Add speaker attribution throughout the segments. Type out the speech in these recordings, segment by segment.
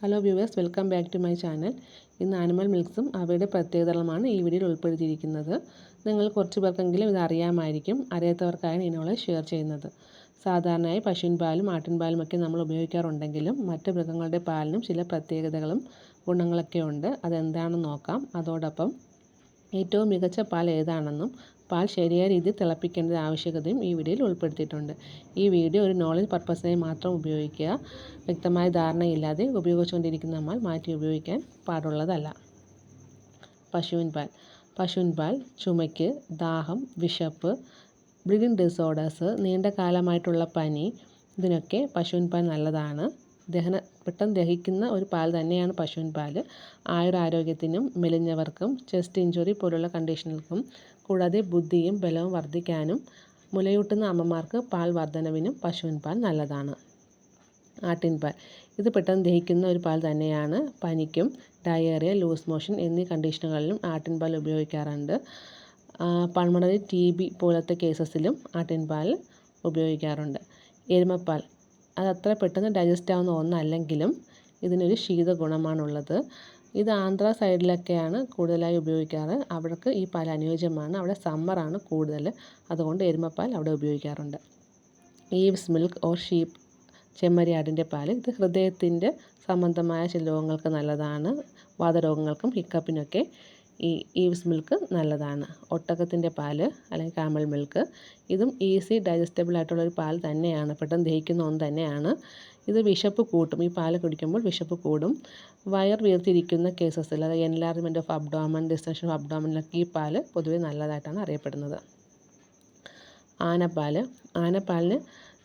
Speaker 1: Hello viewers, welcome back to my channel. ഇന്ന് animal മിൽക്സും അവയുടെ പ്രത്യേകതകളുമാണ് ഈ വീഡിയോയിൽ ഉൾപ്പെടുത്തിയിരിക്കുന്നത്. നിങ്ങൾ കുറച്ച് പേർക്കെങ്കിലും ഇത് അറിയാമായിരിക്കും. അറിയാത്തവർക്കായാണ് ഈ നോളജ് ഷെയർ ചെയ്യുന്നത്. സാധാരണയായി പശുവിൻ പാലും ആട്ടിൻ പാലും ഒക്കെ നമ്മൾ ഉപയോഗിക്കാറുണ്ടെങ്കിലും മറ്റ് മൃഗങ്ങളുടെ പാലിനും ചില പ്രത്യേകതകളും ഗുണങ്ങളൊക്കെ ഉണ്ട്. അതെന്താണെന്ന് നോക്കാം. അതോടൊപ്പം ഏറ്റവും മികച്ച പാൽ ഏതാണെന്നും പാൽ ശരിയായ രീതിയിൽ തിളപ്പിക്കേണ്ട ആവശ്യകതയും ഈ വീഡിയോയിൽ ഉൾപ്പെടുത്തിയിട്ടുണ്ട്. ഈ വീഡിയോ ഒരു നോളജ് പർപ്പസിനായി മാത്രം ഉപയോഗിക്കുക. വ്യക്തമായ ധാരണയില്ലാതെ ഉപയോഗിച്ചുകൊണ്ടിരിക്കുന്ന നമ്മൾ മാറ്റി ഉപയോഗിക്കാൻ പാടുള്ളതല്ല. പശുവിൻ പാൽ ചുമയ്ക്ക്, ദാഹം, വിശപ്പ്, ബ്രീതിങ് ഡിസോർഡേഴ്സ്, നീണ്ട കാലമായിട്ടുള്ള പനി, ഇതിനൊക്കെ പശുവിൻ പാൽ നല്ലതാണ്. പെട്ടെന്ന് ദഹിക്കുന്ന ഒരു പാൽ തന്നെയാണ് പശുവിൻ പാൽ. ആയുരാരോഗ്യത്തിനും മെലിഞ്ഞവർക്കും ചെസ്റ്റ് ഇഞ്ചുറി പോലുള്ള കണ്ടീഷനുകൾക്കും കൂടാതെ ബുദ്ധിയും ബലവും വർദ്ധിക്കാനും മുലയൂട്ടുന്ന അമ്മമാർക്ക് പാൽ വർധനവിനും പശുവിൻ പാൽ നല്ലതാണ്. ആട്ടിൻപാൽ ഇത് പെട്ടെന്ന് ദഹിക്കുന്ന ഒരു പാൽ തന്നെയാണ്. പനിക്കും ഡയേറിയ, ലൂസ് മോഷൻ എന്നീ കണ്ടീഷനുകളിലും ആട്ടിൻപാൽ ഉപയോഗിക്കാറുണ്ട്. പൾമണറി TB പോലത്തെ കേസസിലും ആട്ടിൻപാൽ ഉപയോഗിക്കാറുണ്ട്. എരുമപ്പാൽ അതത്ര പെട്ടെന്ന് ഡൈജസ്റ്റ് ആവുന്ന ഒന്നല്ലെങ്കിലും ഇതിനൊരു ശീത ഗുണമാണുള്ളത്. ഇത് ആന്ധ്ര സൈഡിലൊക്കെയാണ് കൂടുതലായി ഉപയോഗിക്കാറ്. അവർക്ക് ഈ പാൽ അനുയോജ്യമാണ്. അവിടെ സമ്മറാണ് കൂടുതൽ. അതുകൊണ്ട് എരുമപ്പാൽ അവിടെ ഉപയോഗിക്കാറുണ്ട്. ഈവ്സ് മിൽക്ക് ഓർ ഷീപ്പ് ചെമ്മരിയാടിൻ്റെ പാൽ ഇത് ഹൃദയത്തിൻ്റെ സംബന്ധമായ ചില രോഗങ്ങൾക്ക് നല്ലതാണ്. വാതരോഗങ്ങൾക്കും ഹിക്കപ്പിനൊക്കെ ഈ ഈവ്സ് മിൽക്ക് നല്ലതാണ്. ഒട്ടകത്തിൻ്റെ പാൽ അല്ലെങ്കിൽ കാമൽ മിൽക്ക് ഇതും ഈസി ഡൈജസ്റ്റബിൾ ആയിട്ടുള്ളൊരു പാൽ തന്നെയാണ്. പെട്ടെന്ന് ദഹിക്കുന്ന ഒന്ന് തന്നെയാണ്. ഇത് വിശപ്പ് കൂട്ടും. ഈ പാൽ കുടിക്കുമ്പോൾ വിശപ്പ് കൂടും. വയർ വീർത്തിരിക്കുന്ന കേസസിൽ, അതായത് enlargement of abdomen, distension of അബ്ഡോമനിലൊക്കെ ഈ പാൽ പൊതുവെ നല്ലതായിട്ടാണ് അറിയപ്പെടുന്നത്. ആനപ്പാലിന്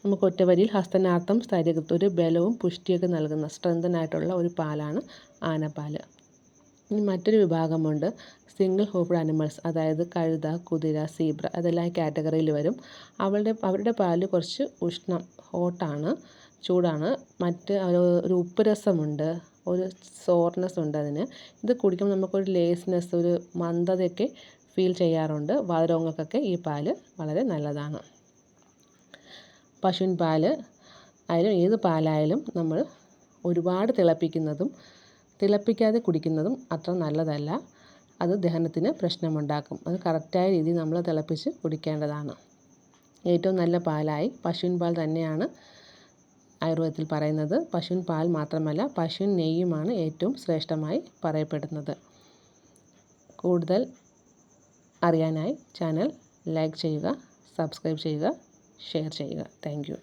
Speaker 1: നമുക്ക് ഒറ്റവരിയിൽ ഹസ്തനാർത്ഥം സ്ഥൈര്യകൃത്യം ഒരു ബലവും പുഷ്ടിയൊക്കെ നൽകുന്ന സ്ട്രെങ്തനായിട്ടുള്ള ഒരു പാലാണ് ആനപ്പാൽ. ഇനി മറ്റൊരു വിഭാഗമുണ്ട് സിംഗിൾ ഹൂഫ്ഡ് അനിമൽസ്, അതായത് കഴുത, കുതിര, സീബ്ര, അതെല്ലാം ഈ കാറ്റഗറിയിൽ വരും. അവരുടെ പാൽ കുറച്ച് ഹോട്ടാണ്, ചൂടാണ്. മറ്റ് ഒരു ഉപ്പ് രസമുണ്ട്, ഒരു സോർനെസ് ഉണ്ട് അതിന്. ഇത് കുടിക്കുമ്പോൾ നമുക്കൊരു ലേസ്നെസ്, ഒരു മന്ദതയൊക്കെ ഫീൽ ചെയ്യാറുണ്ട്. വാതരോഗങ്ങൾക്കൊക്കെ ഈ പാൽ വളരെ നല്ലതാണ്. പശുവിൻ പാൽ ആയാലും ഏത് പാലായാലും നമ്മൾ ഒരുപാട് തിളപ്പിക്കാതെ കുടിക്കുന്നതും അത്ര നല്ലതല്ല. അത് ദഹനത്തിന് പ്രശ്നമുണ്ടാക്കും. അത് കറക്റ്റായ രീതിയിൽ നമ്മൾ തിളപ്പിച്ച് കുടിക്കേണ്ടതാണ്. ഏറ്റവും നല്ല പാലായി പശുവിൻ പാൽ തന്നെയാണ് ആയുർവേദത്തിൽ പറയുന്നത്. പശുവിൻ പാൽ മാത്രമല്ല, പശുവിൻ നെയ്യുമാണ് ഏറ്റവും ശ്രേഷ്ഠമായി പറയപ്പെടുന്നത്. കൂടുതൽ അറിയാനായി ചാനൽ ലൈക്ക് ചെയ്യുക, സബ്സ്ക്രൈബ് ചെയ്യുക, ഷെയർ ചെയ്യുക. Thank you.